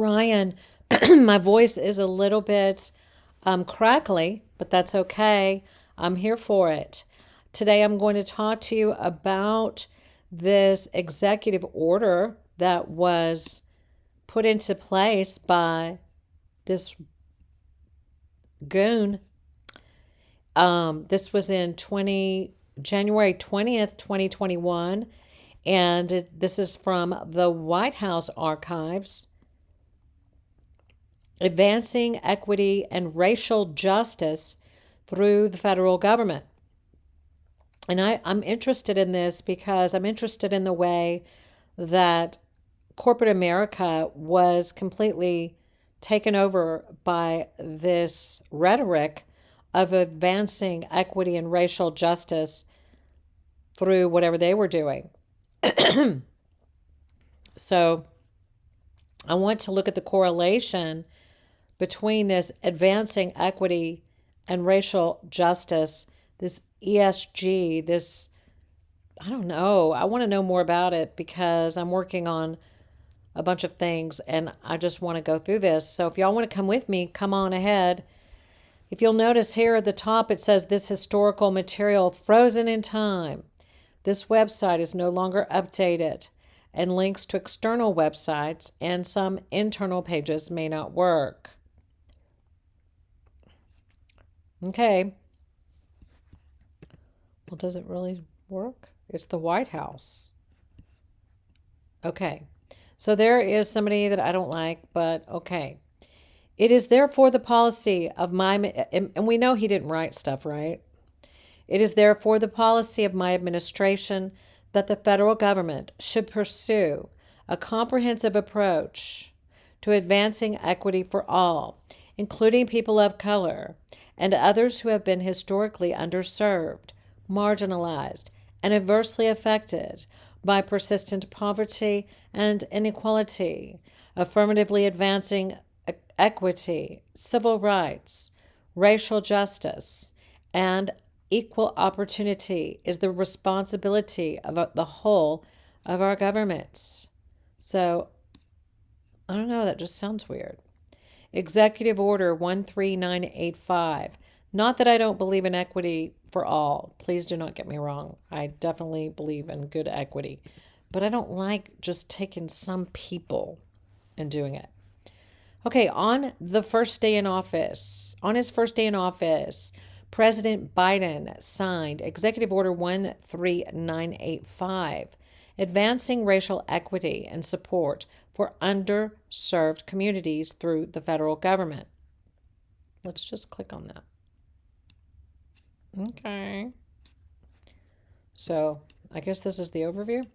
Ryan, my voice is a little bit crackly, but that's okay. I'm here for it. Today, I'm going to talk to you about this executive order that was put into place by this goon. This was in January 20th, 2021, and this is from the White House archives. Advancing equity and racial justice through the federal government. And I'm interested in this because I'm interested in the way that corporate America was completely taken over by this rhetoric of advancing equity and racial justice through whatever they were doing. So I want to look at the correlation between this advancing equity and racial justice, this ESG, this, I don't know, I want to know more about it because I'm working on a bunch of things and I just want to go through this. So if y'all want to come with me, come on ahead. If you'll notice here at the top, it says this historical material frozen in time. This website is no longer updated, and links to external websites and some internal pages may not work. Okay. Well, does it really work? It's the White House. Okay. So there is somebody that I don't like, but okay. It is therefore the policy of my, and we know he didn't write stuff, right? It is therefore the policy of my administration that the federal government should pursue a comprehensive approach to advancing equity for all, including people of color and others who have been historically underserved, marginalized, and adversely affected by persistent poverty and inequality, affirmatively advancing equity, civil rights, racial justice, and equal opportunity is the responsibility of the whole of our government. So, I don't know, that just sounds weird. Executive Order 13985. Not that I don't believe in equity for all. Please do not get me wrong. I definitely believe in good equity. But I don't like just taking some people and doing it. Okay, on his first day in office, President Biden signed Executive Order 13985, advancing racial equity and support for underserved communities through the federal government. Let's just click on that. Okay. So I guess this is the overview.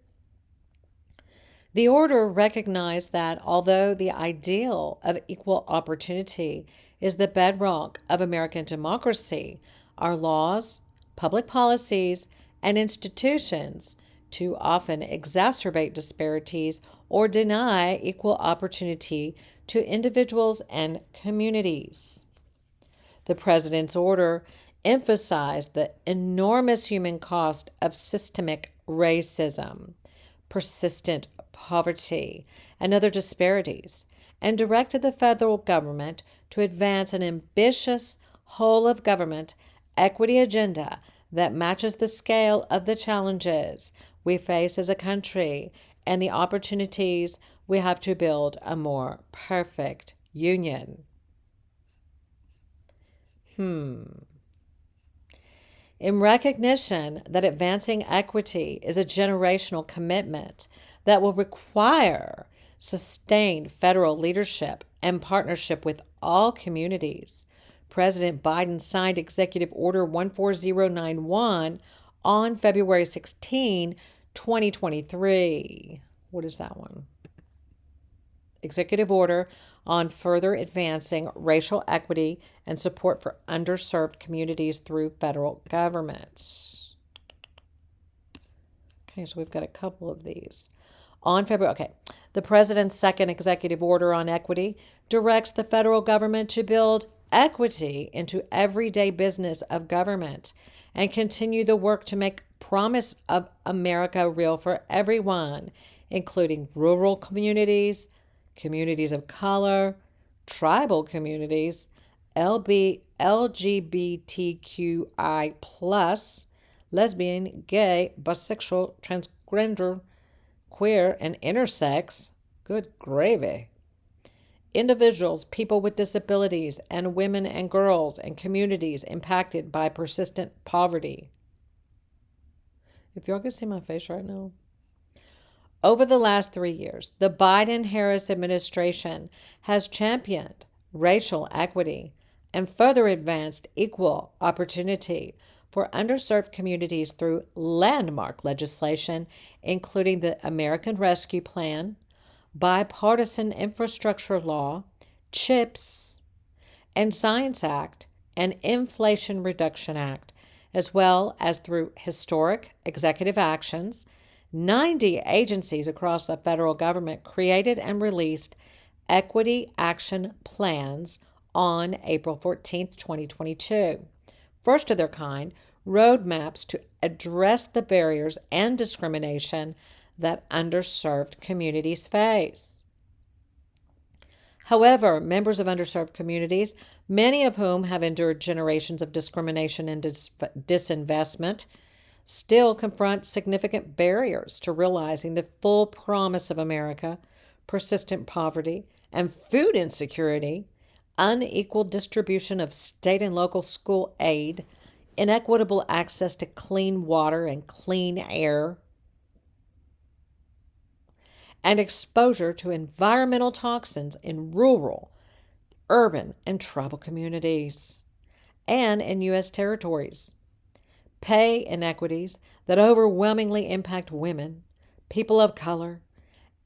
The order recognized that although the ideal of equal opportunity is the bedrock of American democracy, our laws, public policies, and institutions too often exacerbate disparities or deny equal opportunity to individuals and communities. The president's order emphasized the enormous human cost of systemic racism, persistent poverty, and other disparities, and directed the federal government to advance an ambitious whole of government equity agenda that matches the scale of the challenges we face as a country and the opportunities we have to build a more perfect union. In recognition that advancing equity is a generational commitment that will require sustained federal leadership and partnership with all communities, President Biden signed Executive Order 14091 on February 16, 2023. What is that one? Executive Order on further advancing racial equity and support for underserved communities through federal government. Okay, so we've got a couple of these. The president's second executive order on equity directs the federal government to build equity into everyday business of government and continue the work to make promise of America real for everyone, including rural communities, communities of color, tribal communities, LGBTQI+, lesbian, gay, bisexual, transgender, queer, and intersex. Good gravy. Individuals, people with disabilities, and women and girls and communities impacted by persistent poverty. If y'all can see my face right now. Over the last 3 years, the Biden-Harris administration has championed racial equity and further advanced equal opportunity for underserved communities through landmark legislation, including the American Rescue Plan, Bipartisan Infrastructure Law, CHIPS, and Science Act, and Inflation Reduction Act, as well as through historic executive actions. 90 agencies across the federal government created and released equity action plans on April 14, 2022. First of their kind, roadmaps to address the barriers and discrimination that underserved communities face. However, members of underserved communities, many of whom have endured generations of discrimination and disinvestment, still confront significant barriers to realizing the full promise of America: persistent poverty and food insecurity, unequal distribution of state and local school aid, inequitable access to clean water and clean air, and exposure to environmental toxins in rural, urban, and tribal communities, and in U.S. territories. Pay inequities that overwhelmingly impact women, people of color,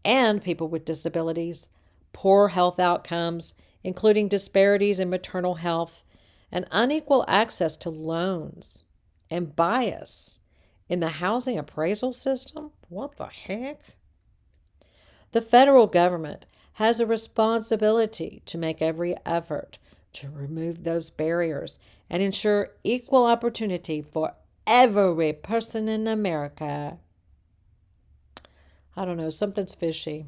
and people with disabilities, poor health outcomes, including disparities in maternal health, and unequal access to loans, and bias in the housing appraisal system. What the heck? The federal government has a responsibility to make every effort to remove those barriers and ensure equal opportunity for every person in America. I don't know, something's fishy.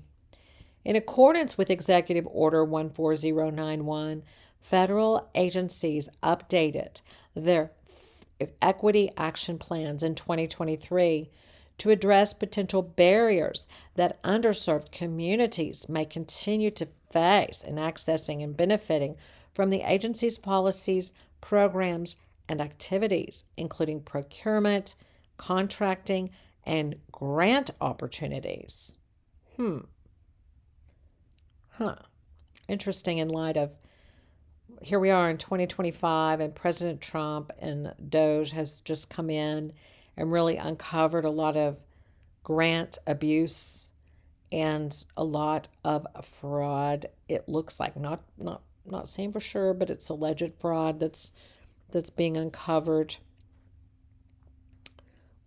In accordance with Executive Order 14091, federal agencies updated their equity action plans in 2023 to address potential barriers that underserved communities may continue to face in accessing and benefiting from the agency's policies, programs, and activities, including procurement, contracting, and grant opportunities. Interesting in light of here we are in 2025 and President Trump and DOJ has just come in and really uncovered a lot of grant abuse and a lot of fraud. It looks like not saying for sure, but it's alleged fraud that's being uncovered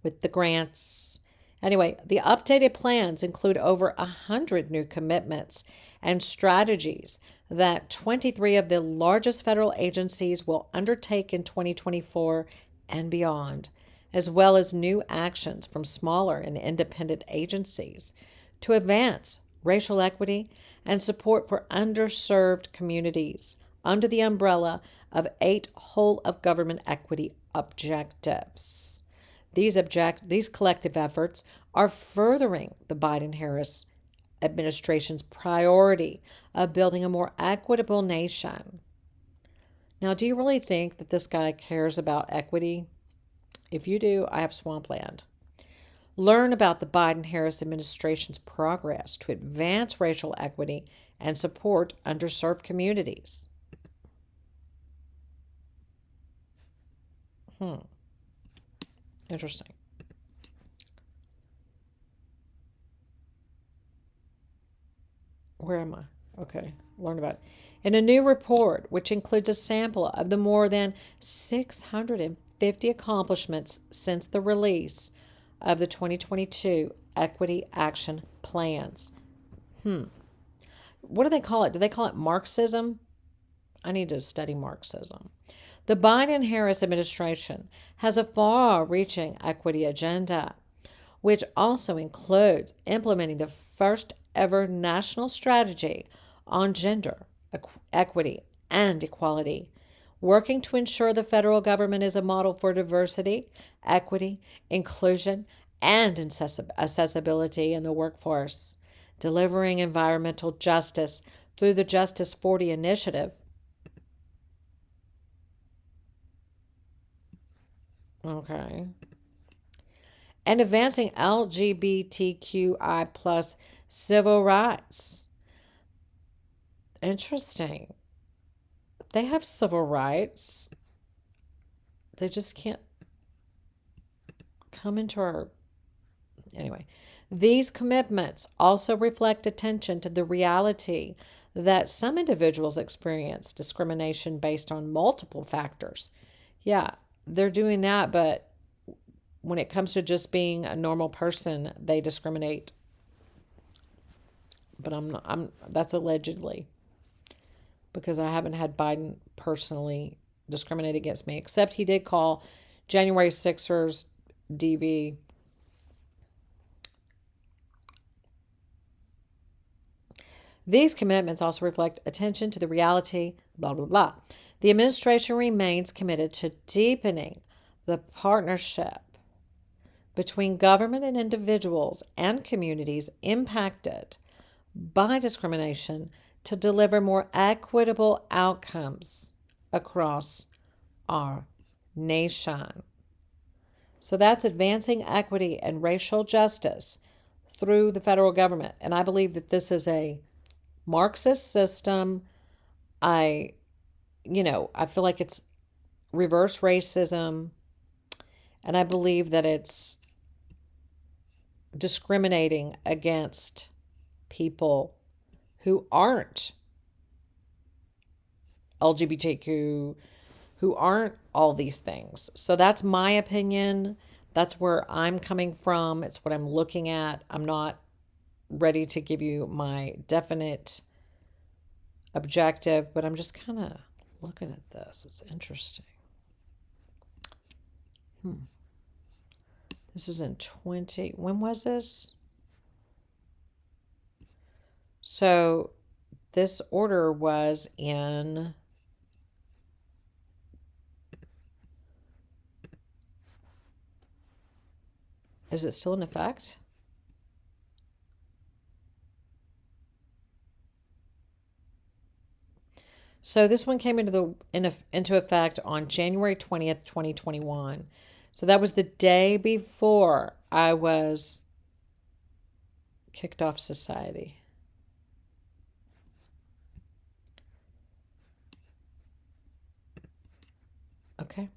with the grants. Anyway, the updated plans include over 100 new commitments and strategies that 23 of the largest federal agencies will undertake in 2024 and beyond, as well as new actions from smaller and independent agencies to advance racial equity and support for underserved communities under the umbrella of 8 whole-of-government equity objectives. These collective efforts are furthering the Biden-Harris administration's priority of building a more equitable nation. Now, do you really think that this guy cares about equity? If you do, I have swampland. Learn about the Biden-Harris administration's progress to advance racial equity and support underserved communities. Interesting. Where am I? Okay, learn about it. In a new report, which includes a sample of the more than 650 accomplishments since the release of the 2022 Equity Action Plans. What do they call it? Do they call it Marxism? I need to study Marxism. The Biden-Harris administration has a far-reaching equity agenda, which also includes implementing the first ever national strategy on gender, equity, and equality, working to ensure the federal government is a model for diversity, equity, inclusion, and accessibility in the workforce, delivering environmental justice through the Justice 40 initiative. Okay. And advancing LGBTQI plus civil rights. Interesting. They have civil rights. They just can't come into our. Anyway, these commitments also reflect attention to the reality that some individuals experience discrimination based on multiple factors. Yeah, they're doing that, but when it comes to just being a normal person, they discriminate. But I'm that's allegedly, because I haven't had Biden personally discriminate against me, except he did call January 6ers DV. These commitments also reflect attention to the reality, blah, blah, blah. The administration remains committed to deepening the partnership between government and individuals and communities impacted by discrimination to deliver more equitable outcomes across our nation. So that's advancing equity and racial justice through the federal government. And I believe that this is a Marxist system. I feel like it's reverse racism. And I believe that it's discriminating against people who aren't LGBTQ, who aren't all these things. So that's my opinion. That's where I'm coming from. It's what I'm looking at. I'm not ready to give you my definite objective, but I'm just kind of looking at this. It's interesting. This is in when was this? So this order was in is it still in effect? So this one came into effect on January 20th, 2021. So that was the day before I was kicked off society. Okay.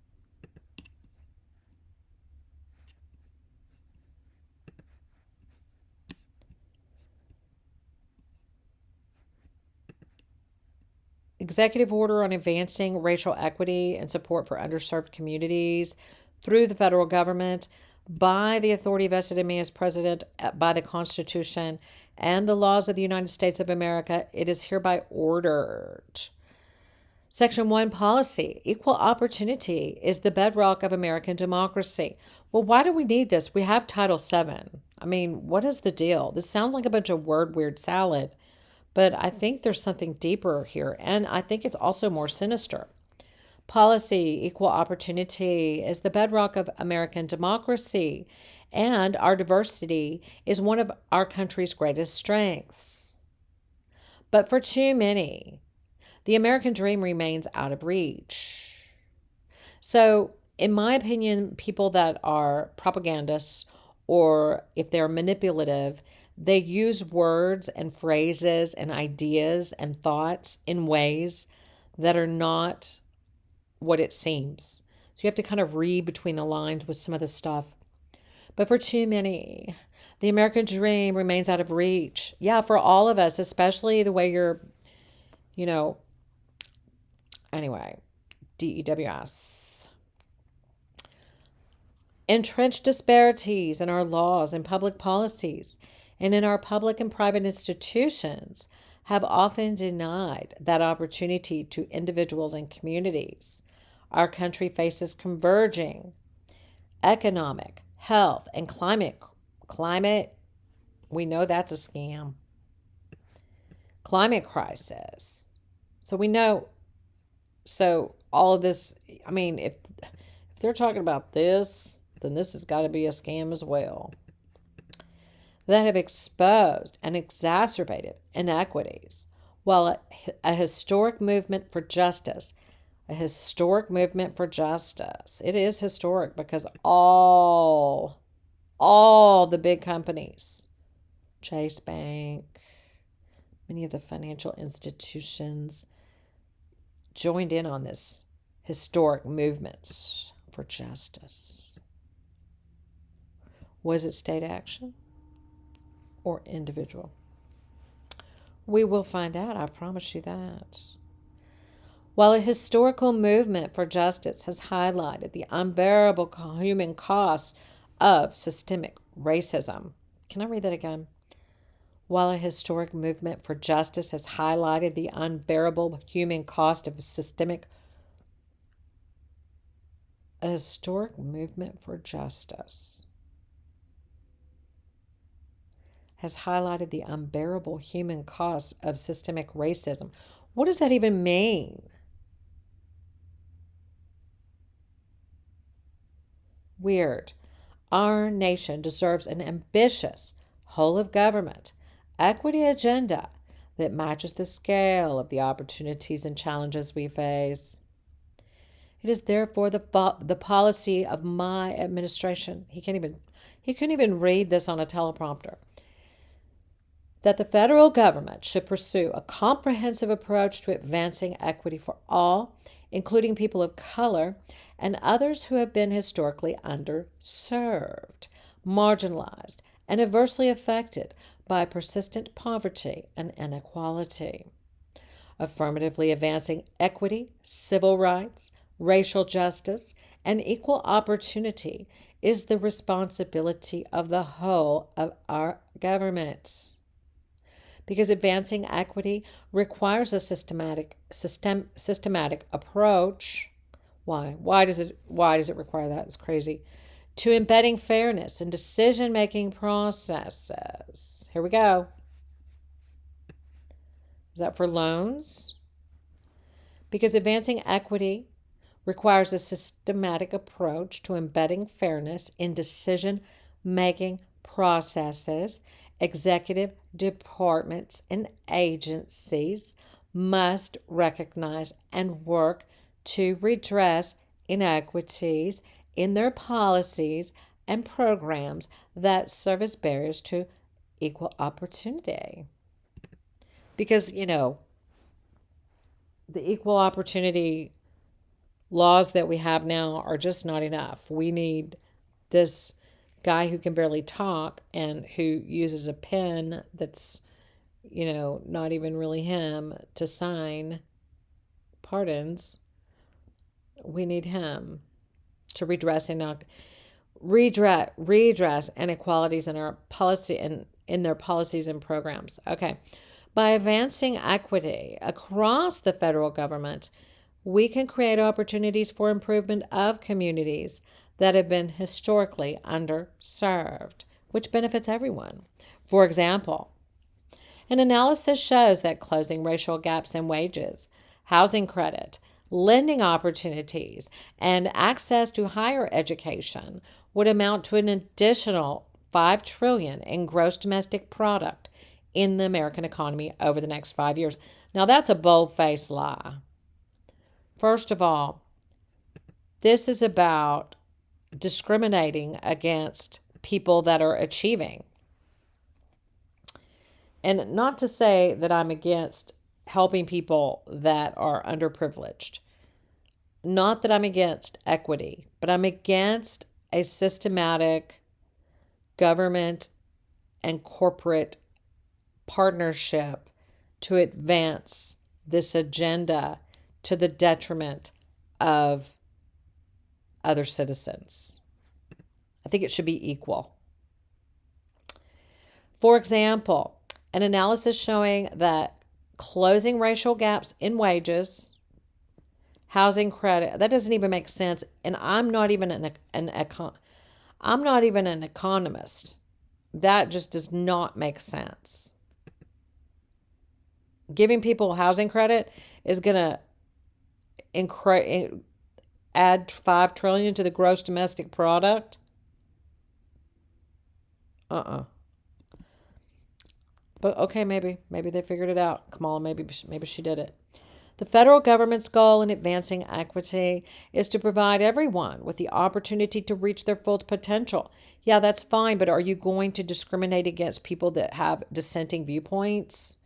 Executive order on advancing racial equity and support for underserved communities through the federal government by the authority vested in me as president by the Constitution and the laws of the United States of America. It is hereby ordered. Section 1 policy. Equal opportunity is the bedrock of American democracy. Well, why do we need this? We have Title VII. I mean, what is the deal? This sounds like a bunch of word weird salad, but I think there's something deeper here, and I think it's also more sinister. Policy, equal opportunity is the bedrock of American democracy, and our diversity is one of our country's greatest strengths. But for too many, the American dream remains out of reach. So, in my opinion, people that are propagandists or if they're manipulative, they use words and phrases and ideas and thoughts in ways that are not what it seems. So you have to kind of read between the lines with some of this stuff. But for too many, the American dream remains out of reach. Yeah, for all of us, especially the way you're, anyway, DEWS. Entrenched disparities in our laws and public policies and in our public and private institutions have often denied that opportunity to individuals and communities. Our country faces converging economic, health, and climate. We know that's a scam. climate crisis. So we know, so all of this, I mean, if they're talking about this, then this has got to be a scam as well, that have exposed and exacerbated inequities, while a historic movement for justice, a historic movement for justice, it is historic because all the big companies, Chase Bank, many of the financial institutions joined in on this historic movement for justice. Was it state action or individual? We will find out, I promise you that. While a historical movement for justice has highlighted the unbearable human cost of systemic racism. Can I read that again? While a historic movement for justice has highlighted the unbearable human cost of a historic movement for justice has highlighted the unbearable human costs of systemic racism. What does that even mean? Weird. Our nation deserves an ambitious, whole of government, equity agenda that matches the scale of the opportunities and challenges we face. It is therefore the policy of my administration. He couldn't even read this on a teleprompter. That the federal government should pursue a comprehensive approach to advancing equity for all, including people of color and others who have been historically underserved, marginalized, and adversely affected by persistent poverty and inequality. Affirmatively advancing equity, civil rights, racial justice, and equal opportunity is the responsibility of the whole of our government. Because advancing equity requires a systematic approach. Why? Why does it require that? It's crazy. To embedding fairness in decision-making processes. Here we go. Is that for loans? Because advancing equity requires a systematic approach to embedding fairness in decision-making processes. Executive departments and agencies must recognize and work to redress inequities in their policies and programs that serve as barriers to equal opportunity. Because, the equal opportunity laws that we have now are just not enough. We need this guy who can barely talk and who uses a pen that's, not even really him to sign pardons. We need him to redress inequalities in our policy and in their policies and programs. Okay. By advancing equity across the federal government, we can create opportunities for improvement of communities that have been historically underserved, which benefits everyone. For example, an analysis shows that closing racial gaps in wages, housing credit, lending opportunities, and access to higher education would amount to an additional $5 trillion in gross domestic product in the American economy over the next 5 years. Now, that's a bold-faced lie. First of all, this is about discriminating against people that are achieving. And not to say that I'm against helping people that are underprivileged. Not that I'm against equity, but I'm against a systematic government and corporate partnership to advance this agenda to the detriment of other citizens. I think it should be equal. For example, an analysis showing that closing racial gaps in wages, housing credit, that doesn't even make sense. And I'm not even an economist. That just does not make sense. Giving people housing credit is going to add 5 trillion to the gross domestic product. Uh-uh. But okay, maybe they figured it out. Kamala, maybe she did it. The federal government's goal in advancing equity is to provide everyone with the opportunity to reach their full potential. Yeah, that's fine, but are you going to discriminate against people that have dissenting viewpoints?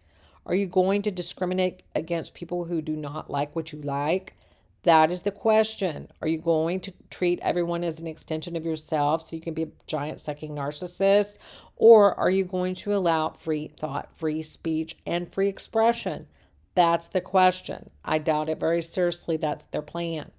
Are you going to discriminate against people who do not like what you like? That is the question. Are you going to treat everyone as an extension of yourself so you can be a giant sucking narcissist? Or are you going to allow free thought, free speech, and free expression? That's the question. I doubt it very seriously that's their plan.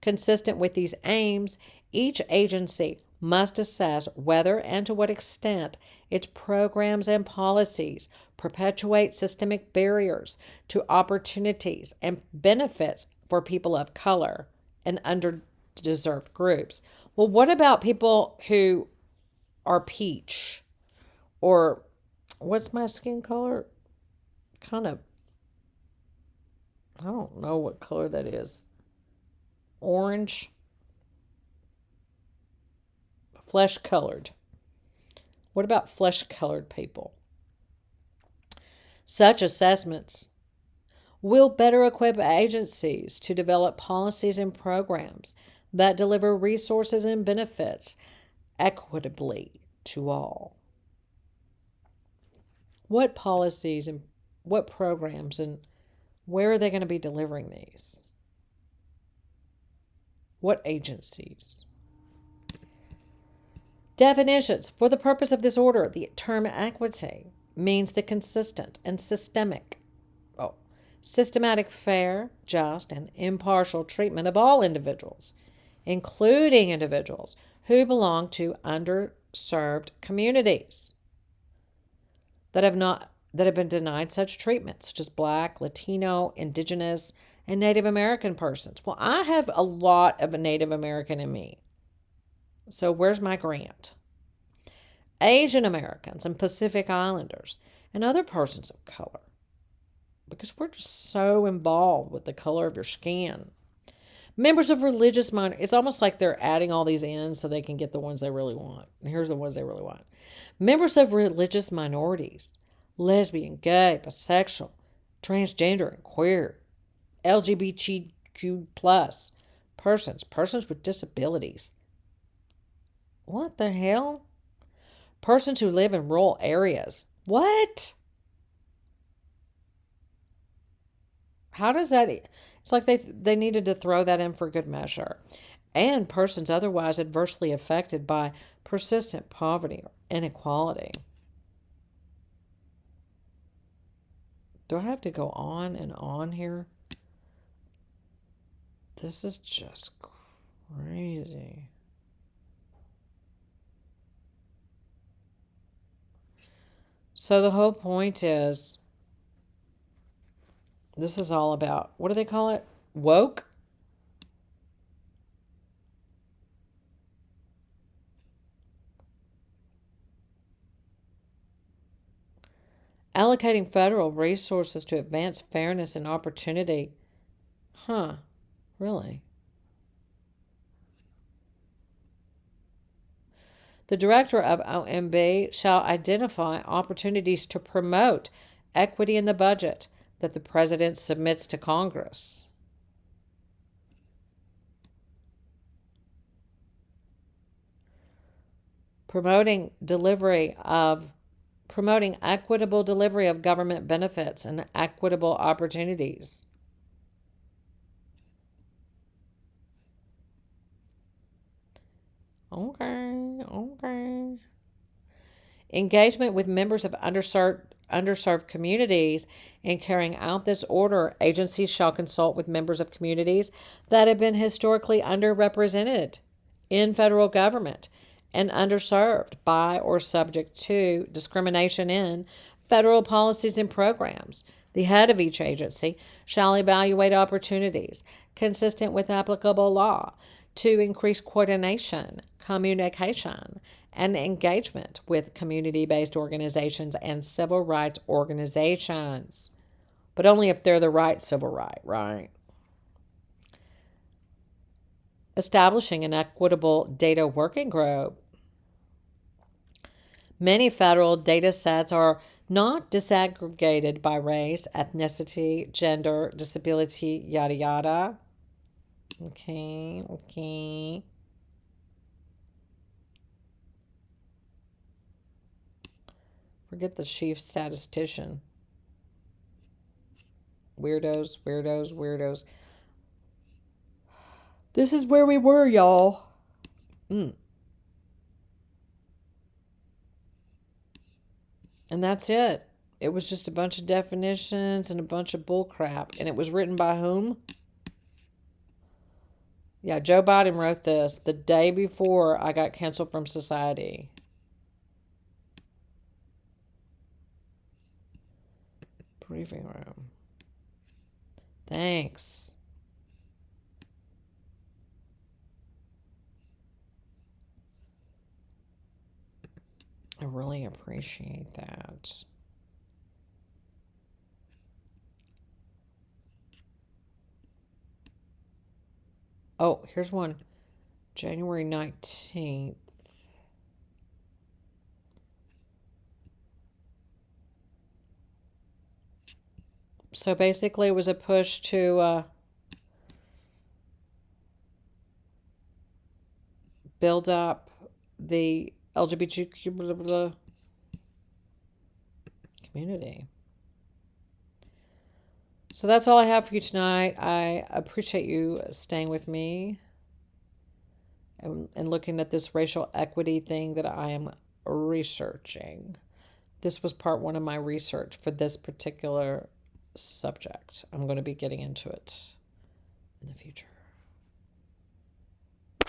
Consistent with these aims, each agency must assess whether and to what extent its programs and policies perpetuate systemic barriers to opportunities and benefits for people of color and underdeserved groups. Well, what about people who are peach? Or what's my skin color? Kind of, I don't know what color that is. Orange. Flesh colored. What about flesh colored people? Such assessments will better equip agencies to develop policies and programs that deliver resources and benefits equitably to all. What policies and what programs and where are they going to be delivering these? What agencies? Definitions. For the purpose of this order, the term equity means the consistent and systematic, fair, just, and impartial treatment of all individuals, including individuals who belong to underserved communities that have been denied such treatment, such as Black, Latino, Indigenous, and Native American persons. Well, I have a lot of Native American in me. So where's my grant? Asian Americans and Pacific Islanders and other persons of color. Because we're just so involved with the color of your skin. Members of religious minorities. It's almost like they're adding all these in so they can get the ones they really want. And here's the ones they really want. Members of religious minorities. Lesbian, gay, bisexual, transgender, and queer. LGBTQ plus persons with disabilities. What the hell? Persons who live in rural areas. What? How does that... It's like they needed to throw that in for good measure. And persons otherwise adversely affected by persistent poverty or inequality. Do I have to go on and on here? This is just crazy. So the whole point is, this is all about, what do they call it? Woke? Allocating federal resources to advance fairness and opportunity. Huh, really? The director of OMB shall identify opportunities to promote equity in the budget that the president submits to Congress. Promoting equitable delivery of government benefits and equitable opportunities. Okay. Engagement with members of underserved communities. In carrying out this order, agencies shall consult with members of communities that have been historically underrepresented in federal government and underserved by or subject to discrimination in federal policies and programs. The head of each agency shall evaluate opportunities consistent with applicable law to increase coordination, communication, and engagement with community-based organizations and civil rights organizations. but only if they're the right civil right? Establishing an equitable data working group. Many federal data sets are not disaggregated by race, ethnicity, gender, disability, yada yada. Okay. Forget the chief statistician. Weirdos. This is where we were, y'all. And that's it. It was just a bunch of definitions and a bunch of bull crap. And it was written by whom? Yeah, Joe Biden wrote this the day before I got canceled from society. Briefing room. Thanks. I really appreciate that. Oh, here's one. January 19th. So basically, it was a push to build up the LGBTQ community. So that's all I have for you tonight. I appreciate you staying with me and looking at this racial equity thing that I am researching. This was part one of my research for this particular subject. I'm going to be getting into it in the future.